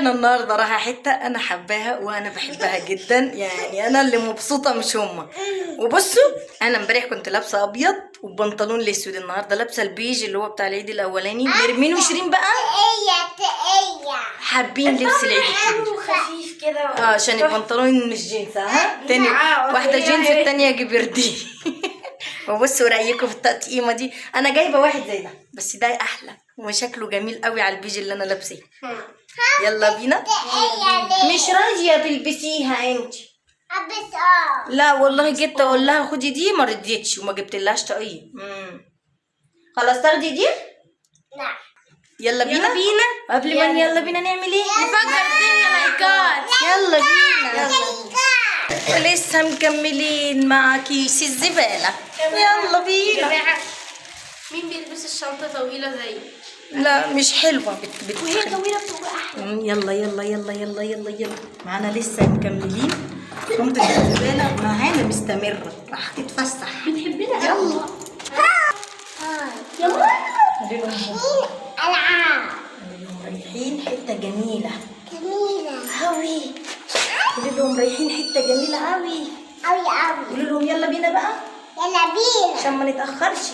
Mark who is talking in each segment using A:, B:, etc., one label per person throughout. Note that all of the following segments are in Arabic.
A: احنا النهارده رايحه حته انا حباها وانا بحبها جدا، يعني انا اللي مبسوطه مش هما. وبصوا انا امبارح كنت لابسه ابيض وبنطلون الاسود، النهارده لابسه البيج اللي هو بتاع العيد الاولاني. نرمين وشيرين بقى حابين لبس العيد الكبير
B: خفيف كده
A: عشان البنطلون مش جينز. تاني واحده جينز والتانيه جبردين. وبصوا رايكم في التقطيمه دي، انا جايبه واحد زي ده بس ده احلى وشكله جميل قوي على البيج اللي انا لابساه. يلا بينا. مش راضيه تلبسيها انت؟ لا والله جيت اقول لها خدي دي ما رضيتش وما جبتلهاش طاقيه. خلاص تاخدي دي.
B: لا
A: يلا بينا قبل ما يلا بينا نعمل ايه؟
B: نفجر الدنيا لايكات.
A: يلا بينا. لسه مكملين مع كيس الزباله. يلا بينا.
B: مين بيلبس الشنطه طويله زي؟
A: لا مش حلوه
B: وهي طويله بتبقى احلى.
A: يلا يلا يلا يلا يلا يلا معانا لسه مكملين. شنطه الزباله معانا مستمره راح تتفسح.
B: بتحبنا
A: يلا
B: يلا
A: العاب. رايحين حته جميله قوي. قولوا لهم رايحين حته جميله قوي. قولوا لهم يلا بينا بقى.
C: يلا بينا
A: عشان ما نتاخرش.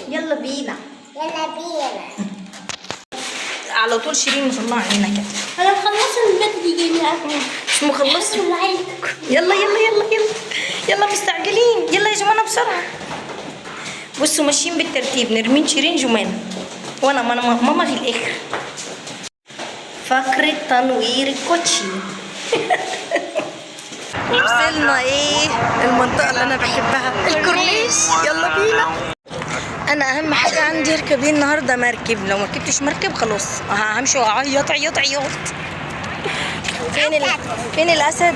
A: يلا بينا. على طول شيرين مطلعه عينك كده.
B: انا مخلصه البيت دي جايبها.
A: مش مخلصه. يلا يلا يلا يلا يلا مستعجلين. يلا يا جماعه بسرعه. بصوا ماشيين بالترتيب. نرمين شيرين جمانه وانا ماما في الاخر. فقره تنوير الكوتشي. وصلنا المنطقه اللي انا بحبها الكورنيش. يلا بينا. انا اهم حاجه عندي اركب النهارده مركب. لو ما ركبتش مركب خلاص همشي واعيط عياط. فين الاسد؟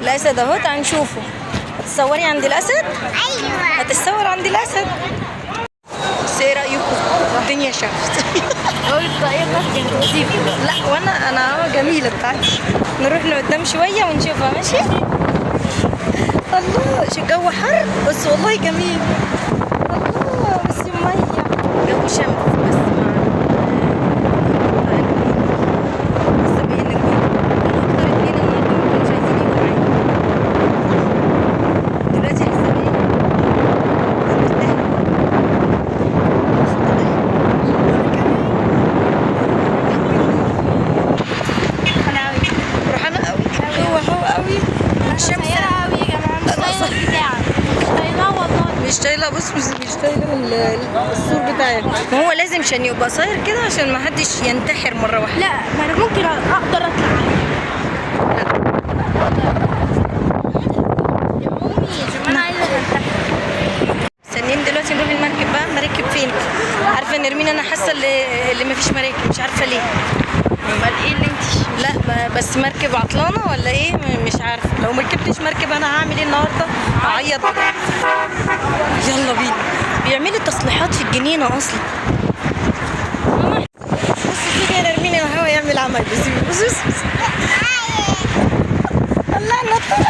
A: الاسد اهو. تعالي نشوفه. هتتصوري عند الاسد؟
C: ايوه
A: هتتصور عند الاسد. بس ايه رايكم؟ الدنيا شمس. لا وانا جميله. تعالي نروح لقدام شويه ونشوفها. ماشي. الله شو الجو حر بس والله جميل. الله بس الميه جو شمس بس لسه باين الجو. اكتر اتنين النهارده ما كانوش عايزين يجوا معايا. دلوقتي لسه باين فرحانه قوي. هو قوي الشمس مش طايله. بص مش طايله السور بتاعي. ما هو لازم عشان يبقى قصير كده عشان ما حدش ينتحر مره واحده.
B: لا ما انا ممكن اقدر اطلع. يا امي انا عايزه انتحر.
A: استنين دلوقتي نروح المركب بقى. مراكب فين؟ عارفه نرمين انا حاسه اللي ما فيش مراكب مش عارفه ليه.
B: امال ايه اللي انت؟
A: لا بس مركب عطلانه ولا ايه مش عارفه. لو ما ركبتش مركب انا هعمل ايه النهارده؟ هعيط. يلا بينا. بيعملوا تصليحات في الجنينه اصلا. بص كده يا نرمين الهوا يعمل عمل. بص الله نطر.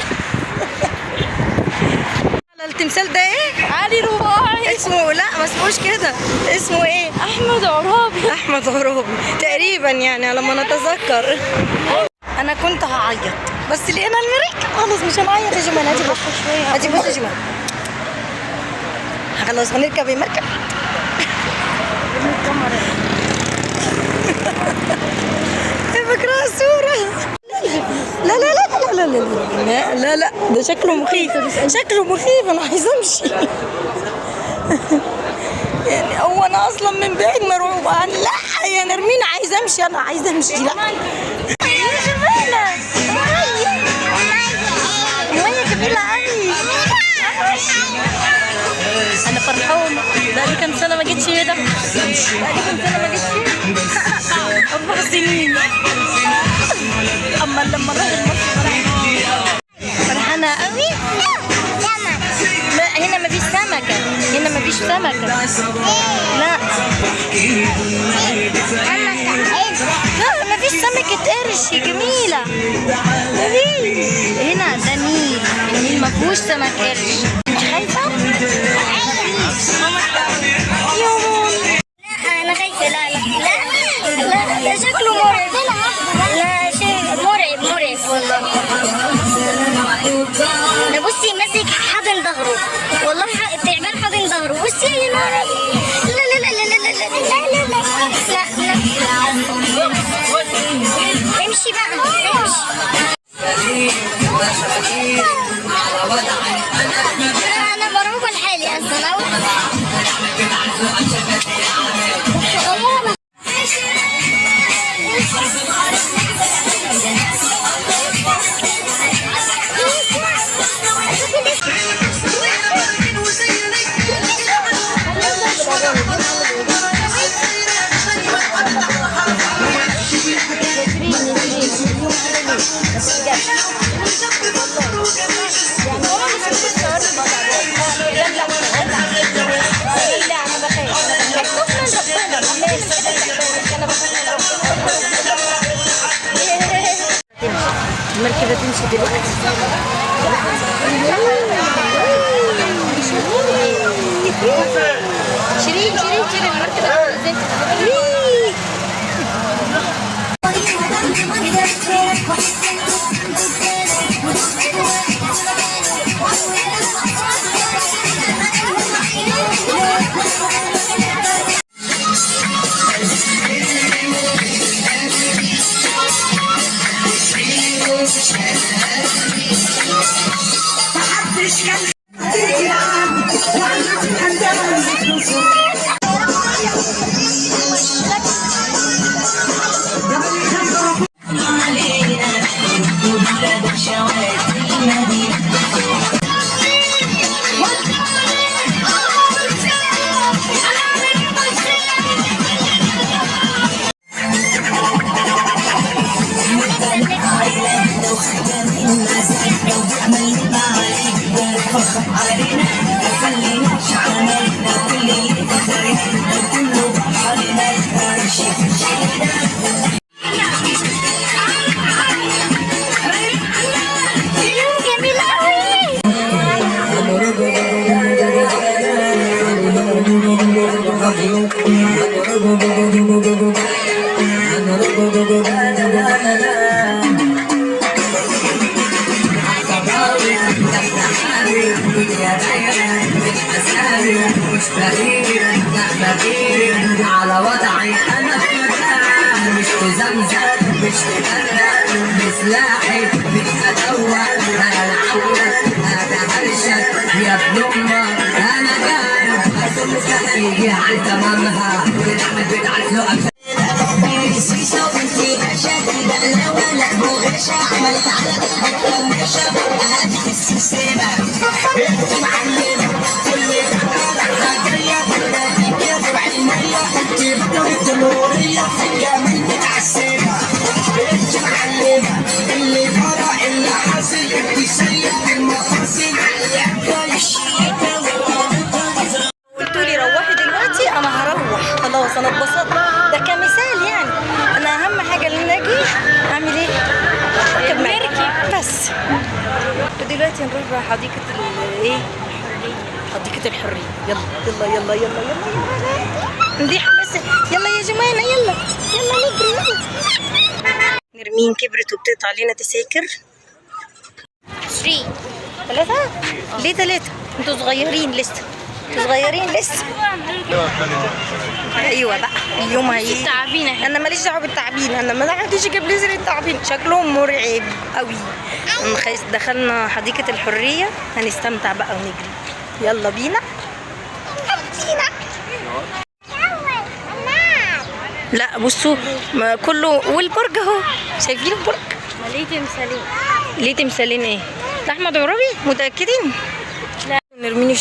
A: التمثال ده ايه؟
B: علي رباعي.
A: اسمه لا ما اسموش كده. اسمه ايه؟
B: احمد عرابي
A: تقريبا يعني على ما نتذكر. انا كنت هعيط بس لقينا المراكب خلاص مش هنعيط يا جماعه. هاتي بص يا جماعه. خلاص هنركب المركب. فاكرة الصورة. لا ده شكله مخيف. انا عايزه امشي. يعني هو انا اصلا من بعيد مرعوبه. لا يا نرمين عايزه امشي. لا يا جماله الميه جميله قوي. انا فرحانه. بقالي كام سنه ما جيتش هنا. 4 سنين. اما لما نروح المصيف فرحانه قوي. لا هنا مفيش سمكه. لا مفيش سمكه قرش جميله. هنا ده النيل مفيهوش سمك قرش. انت خايفه؟
C: انا خايفه. لا بس يا نوري. لا لا لا لا لا لا لا لا لا. امشي بقى امشي. انا مرعوبة لحالي اصلا.
A: المركبة تمشي دلوقتي. شيرين المركبة تنزل.
D: على وضعي انا في مكان مش في زمزم مش في بلد بسلاحي مش هدور انا العودة انا هرشد يا ابن امك انا جاي هرسم مستحيل على تمامها بنعمل بدعة له السيسة وانتي باشا لا ولا مغشة عملت على قلبك مغشة هذه السيستمة انت معلمة كل الجمهورية في الجمال بتاع السينما انت معلمة اللي فرع اللي حاصل انت سيد المفاصل
A: قلتولي روحي دلوقتي انا هروح خلاص. انا اتبسطت ده كمثال يعني. انا اهم حاجه ان اجي اعمل ايه؟ اركب مركب بس. ودلوقتي نروح بقى حديقه ايه؟ حديقه الحريه. يلا يلا يلا يلا يلا دي حماسه. يلا يا جماعه يلا يلا نجري يلا. نرمين كبرت وبتقطع علينا تساكر. 3 ليه 3؟ انتوا صغيرين لسه. صغيرين لسه. ايوه بقى اليوم هي
B: التعابين اهي.
A: انا ماليش دعوه بالتعابين. انا ما حدش يجيب لي سيره التعابين. شكلهم مرعب قوي. دخلنا حديقه الحريه هنستمتع بقى ونجري. يلا بينا. لا بصوا كله والبرج اهو. شايفين البرج؟
B: ليه تمثالين؟
A: ليه تمثالين ايه؟ احمد عرابي متاكدين؟
B: لا.
A: نرمين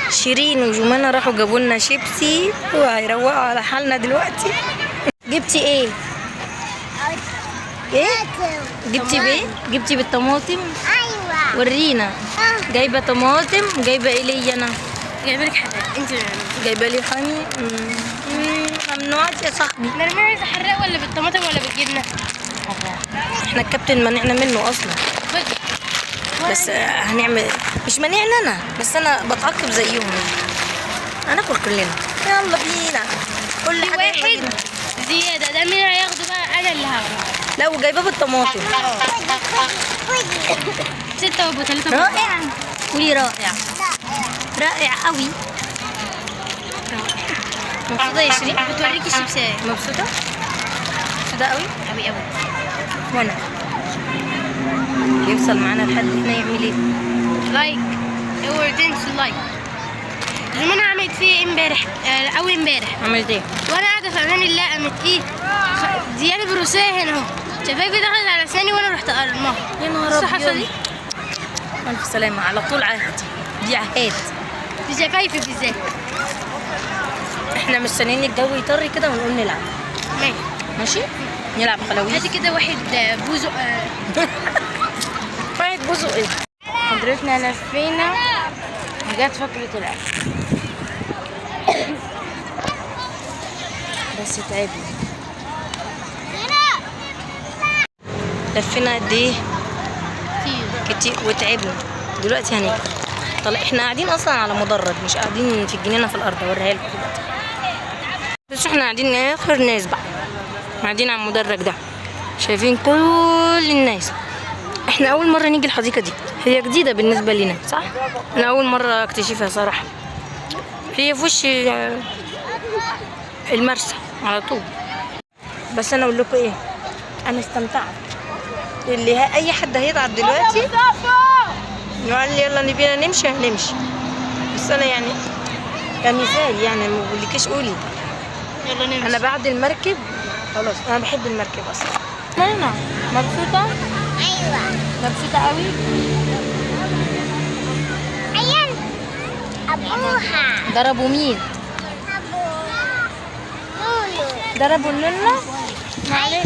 A: وشيرين وجمانة راحوا جابوا لنا شيبسي وهيروقوا على حالنا دلوقتي. جبتي ايه؟ ايه؟ جبتي بايه؟ جبتي بالطماطم؟
C: ايوه
A: ورينا. جايبه طماطم. جايبه ايه ليا انا؟
B: جايبه لك حاجه انت
A: جايبه لي حامي. ممنوعات يا صاحبي.
B: مرمي عايزه حراق ولا بالطماطم ولا بالجبنه؟
A: احنا الكابتن منعنا منه اصلا. بس هنعمل مش مانعني انا بس انا بتعاقب زيهم. هناكل كلنا. يلا بينا. كل حاجه
B: واحد زياده ده مين هياخده بقى؟ انا اللي هاخده.
A: لا وجايباه بالطماطم.
B: 6 وابو 3
A: رائع. قولي رائع. رائع قوي. مبسوطة يا شيرين؟
B: بتوريكي الشيبسات.
A: مبسوطة؟ مبسوطة قوي؟
B: قوي قوي.
A: وانا يوصل معانا لحد هنا يعمل ايه؟
B: لايك اور دنس لايك. جمانة عملت فيه امبارح اول امبارح.
A: عملت ايه؟
B: وانا قاعده في امان الله قامت ايه ديانة بروسيه هنا اهو، شفايفي دخلت على لساني وانا رحت قرمها.
A: يا نهار ابيض.
B: حصل ايه؟
A: الف سلامة. على طول عهد، دي عهاد.
B: في شفايفي بالذات.
A: احنا مستنيين الجو يطري كده ونقوم نلعب.
B: ماشي
A: ماشي؟ نلعب خلاويص.
B: هاتي كده واحد بوزق.
A: واحد بوزق ايه؟
B: حضرتنا لفينا جت فكرة الأكل
A: بس تعبنا. لفينا قد ايه؟ كتير وتعبنا. دلوقتي هناكل. طلع احنا قاعدين اصلا على مدرج، مش قاعدين في الجنينه في الارض. اوريها لكم دلوقتي. بس احنا قاعدين اخر ناس بقى، قاعدين على المدرج ده، شايفين كل الناس. احنا اول مره نيجي الحديقه دي، هي جديده بالنسبه لنا صح؟ انا اول مره اكتشفها صراحه. هي في وش المرسى على طول. بس انا اقول لكم ايه، انا استمتعت. اي حد هيتعب دلوقتي يقول لي يلا نبينا نمشي هنمشي. بس انا يعني كمثال يعني ما بقولكيش قولي
B: يلا نمشي.
A: انا بعد المركب خلاص. انا بحب المركب اصلا.
B: ماما مبسوطة؟
C: ايوه.
B: مبسوطة قوي؟
C: عيان ابوها.
A: ضربوا مين؟
C: لولو.
A: ضربوا النونة.
C: ايوه.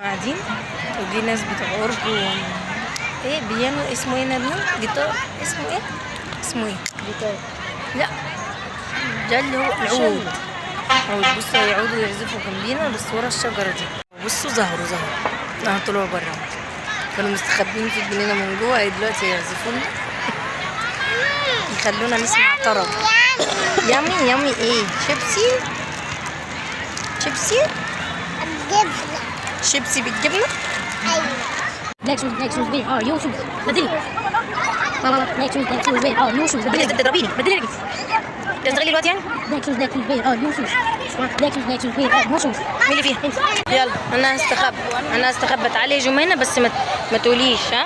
A: قاعدين ودي ناس بتوع اورج ايه بيانو. اسمه ايه نبنو؟ جيتار. اسمه ايه؟ اسمه ايه؟ جيتار. لا ده اللي هو العود. عود. بصوا هيقعدوا يعزفوا جنبينا بس ورا الشجره دي. بصوا ظهروا طلعوا بره. كانوا مستخبيين في الجنينه من جوه. هي دلوقتي هيعزفونا يخلونا نسمع طرب. يامي يامي ايه؟ شيبسي. شيبسي.
C: الجبنة.
A: شيبسي بالجبنه.
C: ايوه.
B: Black shoes, where are your shoes? بدلي. بابا black shoes, where are your shoes? بدلي
A: تضربيني.
B: بدلي لك.
A: تشتغلي دلوقتي يعني؟
B: Black shoes, where are your shoes? Black shoes, where are your shoes?
A: مين اللي فيها؟ يلا انا هستخبى. تعالي يا جمانة بس ما تقوليش. ها؟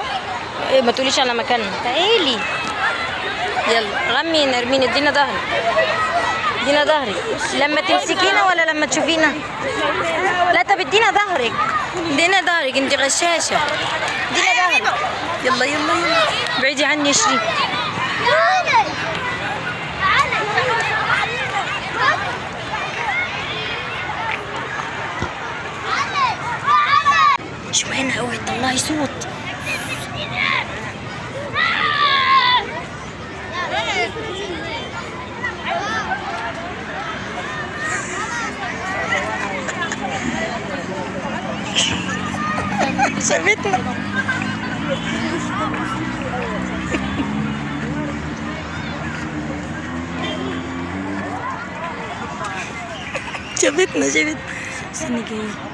A: إيه ما تقوليش على مكاننا. تعالي يلا غمي نرمين. ادينا ظهرك. ادينا ظهرك لما تمسكينا ولا لما تشوفينا؟ لا طب ادينا ظهرك. ادينا ظهرك انت غشاشة. ادينا ظهرك. يلا يلا يلا بعيدي عني يا شيرين. جمانة اوعي تطلعي صوت. شافتنا. شافتنا. استني جاية.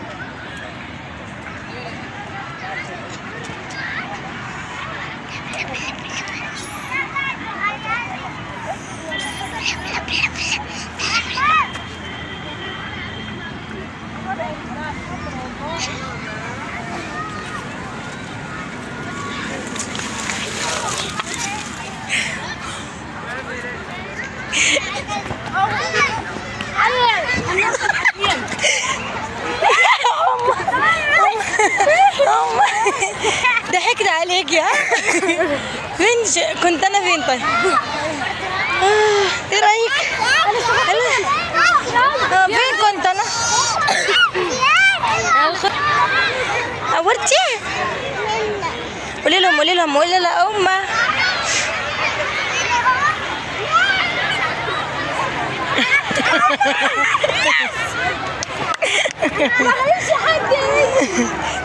A: ضحكت عليك يا فين كنت انا فين طيب؟ ايه رايك؟ فين كنت انا؟ عورتي؟ قولي لهم قولي لها امه.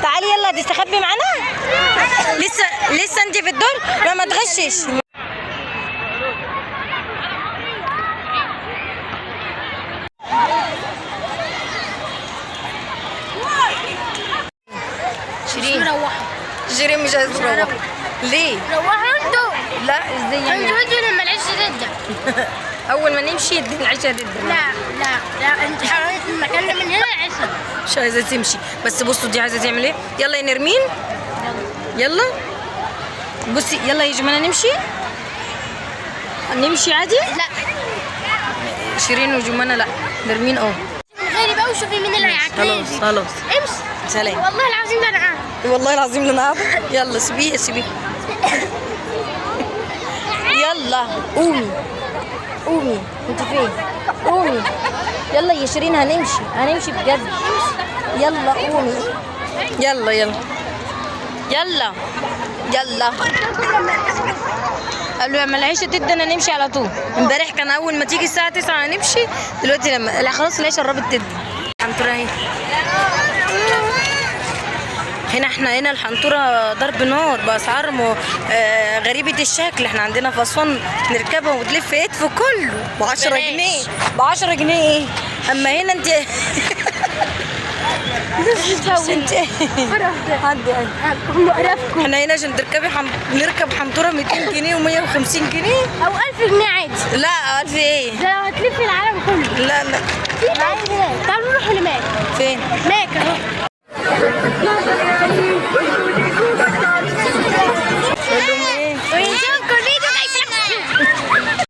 A: تعالي يلا تستخبي معانا. لسه انت في الدور ما تغشش. شيرين مش عايزه تروح. ليه؟
B: روحوا انتوا.
A: لا ازاي يعني؟
B: انتوا لما العيش تبدا.
A: اول ما نمشي يديني العشاء ضد.
B: لا انت حركت المكان ده من هنا العشاء.
A: مش عايزه تمشي. بس بصوا دي عايزه تعمل ايه. يلا يا نرمين يلا بصي يلا يا جماعه نمشي عادي.
B: لا
A: شيرين وجمانه لا. نرمين
B: من غيري بقى وشوفي مين اللي هيعكني.
A: خلاص
B: امشي.
A: سلام.
B: والله العظيم ده انا قاعد.
A: والله العظيم اللي انا قاعده. يلا سيبيه يلا قومي انت فين؟ قومي يلا يا شيرين هنمشي بجد. يلا قومي يلا قال له لما العيشه تبدا انا نمشي على طول. امبارح كان اول ما تيجي الساعه 9 هنمشي، دلوقتي لما لا خلاص العيشه قربت تبدا. الحنطوره اهي. هنا الحنطوره ضرب نار باسعار غريبه الشكل. احنا عندنا في اسوان نركبها وتلف ادفو كله ب 10 جنيه. ب 10 جنيه ايه؟ اما هنا انت انت احنا هنا عشان تركبي نركب حنطوره 200 جنيه و150 جنيه
B: او 1000 جنيه عادي.
A: لا 1000 ايه؟
B: ده لو هتلفي العالم كله.
A: لا